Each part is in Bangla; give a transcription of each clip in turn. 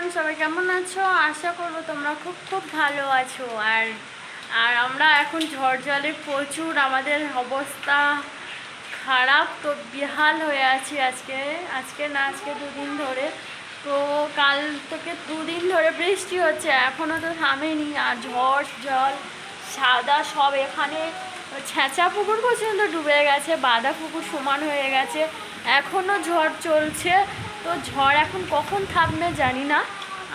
এভরিওয়ান, সবাই কেমন আছো? আশা করবো তোমরা খুব খুব ভালো আছো। আর আর আমরা এখন ঝড় জলে প্রচুর আমাদের অবস্থা খারাপ, তো বেহাল হয়ে আছি আজকে দুদিন ধরে। তো কাল থেকে দুদিন ধরে বৃষ্টি হচ্ছে, এখনও তো থামেনি। আর ঝড় জল সাদা সব, এখানে ছেঁচা পুকুর পর্যন্ত ডুবে গেছে, বাঁধা পুকুর সমান হয়ে গেছে, এখনও ঝড় চলছে। তো ঝড় এখন কখন থামবে জানি না।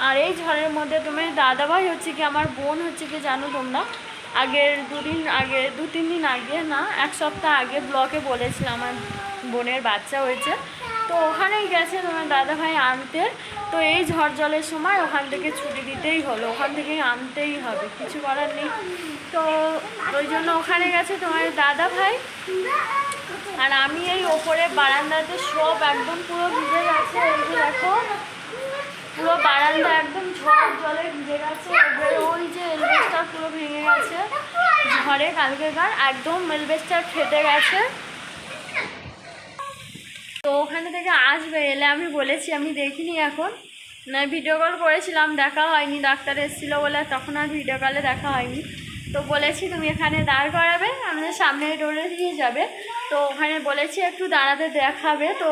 আর এই ঝড়ের মধ্যে তুমি দাদাভাই হচ্ছে কি আমার বোন হচ্ছে কি জানো তোমরা, দু তিন দিন আগে না, এক সপ্তাহ আগে ব্লগে বলেছিলাম আমার বোনের বাচ্চা হয়েছে। তো ওখানেই গেছে তোমার দাদাভাই আনতে। তো এই ঝড় জলের সময় ওখান থেকে ছুটি দিতেই হলো, ওখান থেকেই আনতেই হবে, কিছু করার নেই। তো ওই জন্য ওখানে গেছে তোমার দাদাভাই। আর আমি এই ওপরে বারান্দাতে সব একদম পুরো ভিজে গেছে। এই যে দেখো, পুরো বারান্দা একদম ঝড় জলে ভিজে গেছে। ওই যে এলবেস্টার পুরো ভেঙে গেছে ঝড়ে, কালকেকার একদম এলবেস্টার ফেটে গেছে। তো ওখানে থেকে আসবে, এলে আমি বলেছি, আমি দেখিনি এখন, না ভিডিও কল করেছিলাম, দেখা হয়নি, ডাক্তার এসেছিলো বলে তখন আর ভিডিও কলে দেখা হয়নি। তো বলেছি তুমি এখানে দাঁড় করাবে, আমাদের সামনে ডোরে দিয়ে যাবে। তো ওখানে বলেছি একটু দাঁড়াতে দেখাবে। তো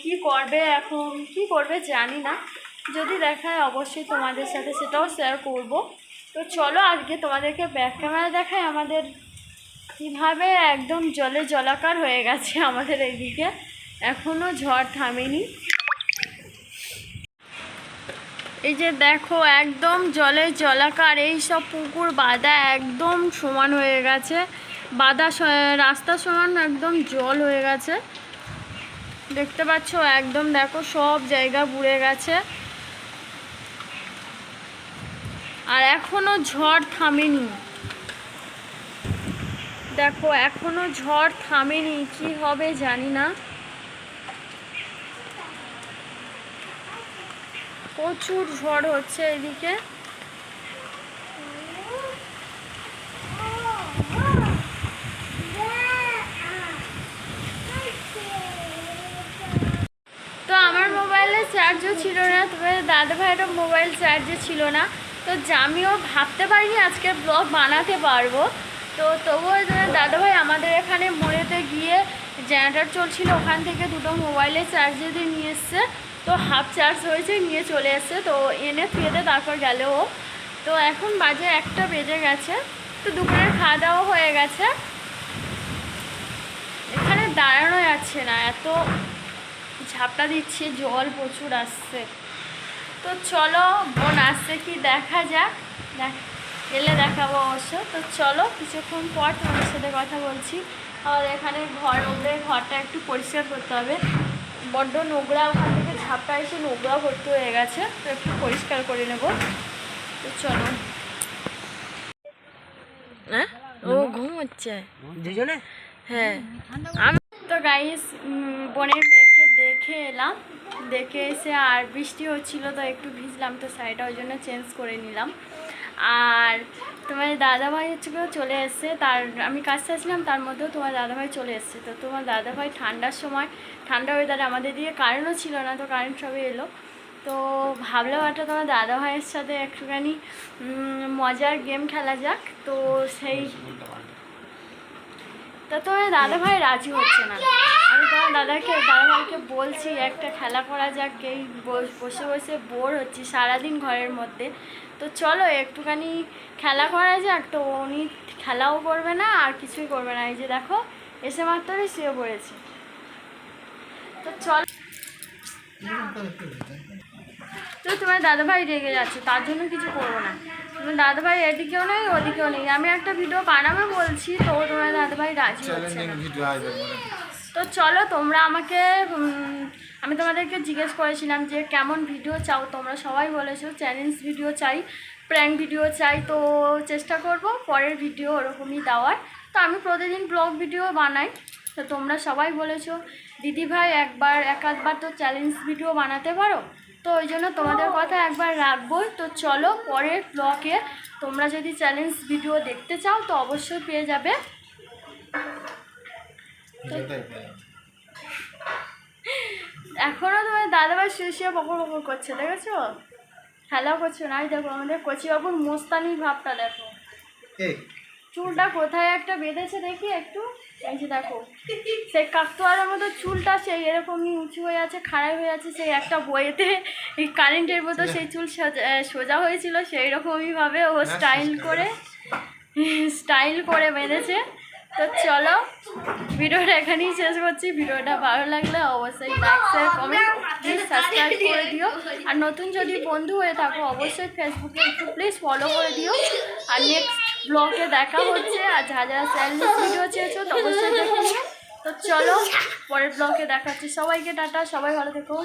কি করবে এখন, কি করবে জানি না, যদি দেখায় অবশ্যই তোমাদের সাথে সেটাও শেয়ার করব। তো চলো আজকে তোমাদেরকে ব্যাক ক্যামেরা দেখায় আমাদের কীভাবে একদম জলে জলাকার হয়ে গেছে আমাদের এইদিকে, এখনও ঝড় থামেনি। এই যে দেখো একদম জলে জলাকার, এই সব পুকুর বাঁধা একদম সমান হয়ে গেছে, বাঁধা রাস্তা সমান একদম জল হয়ে গেছে, দেখতে পাচ্ছ একদম, দেখো সব জায়গা বুড়ে গেছে। আর এখনো ঝড় থামেনি, দেখো এখনো ঝড় থামেনি, কি হবে জানি না, প্রচুর ঝড় হচ্ছে এদিকে। তো আমার মোবাইলে চার্জও ছিল না, তবে দাদা ভাইয়েরও মোবাইল চার্জে ছিল না। তো আমিও ভাবতে পারিনি আজকে ব্লগ বানাতে পারবো। তো তবুও দাদাভাই আমাদের এখানে মোড়েতে গিয়ে জেনারেটর চলছিল, ওখান থেকে দুটো মোবাইলে চার্জে দিয়ে নিয়ে এসছে। তো হাফ চার্জ হয়েছে, নিয়ে চলে এসছে। তো এনে ফিরে তারপর গেল ও। তো এখন বাজে 1টা বেজে গেছে। তো দুপুরের খাওয়া দাওয়া হয়ে গেছে, এখানে দাঁড়ানো যাচ্ছে না, এত ঝাপটা দিচ্ছে, জল প্রচুর আসছে। তো চলো বোন আসছে কি দেখা যাক, এলে দেখাবো অবশ্য। তো চলো কিছুক্ষণ পর তোমাদের সাথে কথা বলছি। আর এখানে ঘরটা একটু পরিষ্কার করতে হবে, বড্ড নোংরা, ওখান থেকে ঝাপটা এসে নোংরা ভর্তি হয়ে গেছে, তো একটু পরিষ্কার করে নেব। তো চলো। হ্যাঁ ও ঘুমোচ্ছে দুজনে, হ্যাঁ। আমি তো গাইস বোনের মেয়েকে দেখে এলাম, দেখে এসে আর বৃষ্টি হচ্ছিল তো একটু ভিজলাম, তো শাড়িটা ওই জন্য চেঞ্জ করে নিলাম। আর তোমার দাদাভাই হচ্ছে কেউ চলে এসছে, আমি কাজটা আসলাম, তার মধ্যেও তোমার দাদাভাই চলে এসছে। তো তোমার দাদাভাই ঠান্ডার সময়, ঠান্ডা ওয়েদারে আমাদের দিকে কারেন্টও ছিল না, তো কারেন্ট সবে এলো। তো ভাবলাম একটা তোমার দাদাভাইয়ের সাথে একটুখানি মজার গেম খেলা যাক। তো তোমার দাদাভাই রাজি হচ্ছে না। আমি তোমার দাদাভাইকে বলছি একটা খেলা করা যাক, এই বসে বসে বোর হচ্ছি সারাদিন ঘরের মধ্যে, তো চলো একটুখানি খেলা করা যাক। তো উনি খেলাও করবে না আর কিছুই করবে না, এই যে দেখো এসে মাত্রই শুয়ে পড়েছে। তো চল, তো তোমার দাদাভাই রেগে যাচ্ছে, তার জন্য কিছু করবো না। তোমার দাদাভাই এদিকেও নেই ওদিকেও নেই, আমি একটা ভিডিও বানাবো বলছি, তো তোমার দাদাভাই রাজি হচ্ছে না। তো চলো তোমরা আমি তোমাদেরকে জিজ্ঞেস করেছিলাম যে কেমন ভিডিও চাও, তোমরা সবাই বলেছো চ্যালেঞ্জ ভিডিও চাই, প্র্যাঙ্ক ভিডিও চাই। তো চেষ্টা করব পরের ভিডিও ওরকমই দেওয়ার। তো আমি প্রতিদিন ব্লগ ভিডিও বানাই, তো তোমরা সবাই বলেছো দিদিভাই এক আধবার তো চ্যালেঞ্জ ভিডিও বানাতে পারো, তো ওই জন্য তোমাদের কথা একবার রাখবো। তো চলো পরের ব্লগে তোমরা যদি চ্যালেঞ্জ ভিডিও দেখতে চাও তো অবশ্যই পেয়ে যাবে। এখনও তোমার দাদাভাই শুয়ে শুয়ে বকর বকর করছে, দেখেছো? খেলা করছে না, দেখো আমাদের কচিবাবুর মোস্তানি ভাবটা দেখো, চুলটা কোথায় একটা বেঁধেছে দেখি একটু, এই যে দেখো সেই কাকতোয়ারের মতো চুলটা সেই এরকমই উঁচু হয়ে আছে, খাড়াই হয়ে আছে, সেই একটা বইয়েতে এই কারেন্টের মতো সেই চুল সোজা হয়েছিল, সেই রকমইভাবে ও স্টাইল করে বেঁধেছে। তো চলো ভিডিওটা এখানেই শেষ করছি। ভিডিওটা ভালো লাগলে অবশ্যই like share comment please subscribe করে দিও। আর নতুন যদি বন্ধু হয়ে থাকো অবশ্যই ফেসবুকে একটু প্লিজ ফলো করে দিও। আর নেক্সট ব্লগে দেখা হচ্ছে। আর যারা যারা চ্যানেল ভিডিও চেয়েছো তো অবশ্যই দেখে নিও। তো চলো পরের ব্লগে দেখা হচ্ছে। সবাইকে টাটা, সবাই ভালো থেকো।